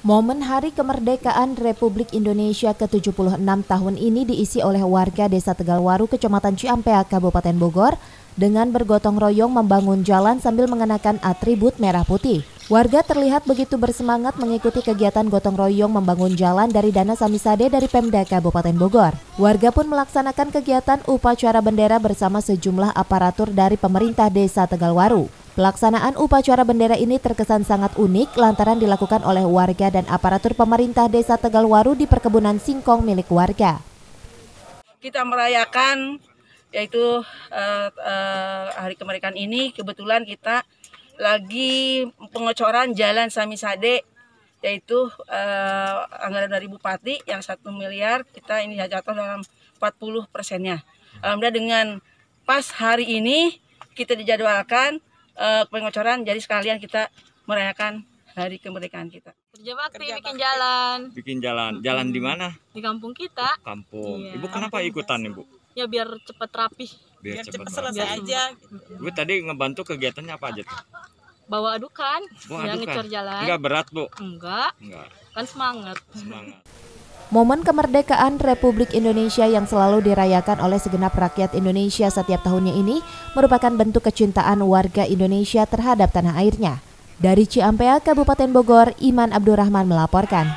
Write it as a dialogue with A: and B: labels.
A: Momen Hari Kemerdekaan Republik Indonesia ke-76 tahun ini diisi oleh warga Desa Tegalwaru, Kecamatan Ciampea, Kabupaten Bogor, dengan bergotong royong membangun jalan sambil mengenakan atribut merah putih. Warga terlihat begitu bersemangat mengikuti kegiatan gotong royong membangun jalan dari dana Samisade dari Pemda Kabupaten Bogor. Warga pun melaksanakan kegiatan upacara bendera bersama sejumlah aparatur dari pemerintah Desa Tegalwaru. Pelaksanaan upacara bendera ini terkesan sangat unik lantaran dilakukan oleh warga dan aparatur pemerintah Desa Tegalwaru di perkebunan singkong milik warga.
B: Kita merayakan yaitu Hari Kemerdekaan ini, kebetulan kita lagi pengocoran Jalan Samisade, yaitu anggaran dari Bupati yang 1 miliar, kita ini jatuh dalam 40%-nya. Alhamdulillah dengan pas hari ini kita dijadwalkan pengocoran, jadi sekalian kita merayakan Hari Kemerdekaan kita.
C: Kerja bakti bikin jalan.
D: Bikin jalan. Jalan di mana?
C: Di kampung kita.
D: Kampung.
C: Iya.
D: Ibu kenapa ikutan, Ibu?
C: Ya biar cepat rapi.
D: Biar cepat
E: selesai aja.
D: Ibu tadi ngebantu kegiatannya apa aja tuh?
C: Bawa adukan.
D: Bawa adukan.
C: Ngecor jalan.
D: Enggak berat, Bu?
C: Enggak. Kan semangat.
D: Semangat.
A: Momen kemerdekaan Republik Indonesia yang selalu dirayakan oleh segenap rakyat Indonesia setiap tahunnya ini merupakan bentuk kecintaan warga Indonesia terhadap tanah airnya. Dari Ciampea, Kabupaten Bogor, Iman Abdurrahman melaporkan.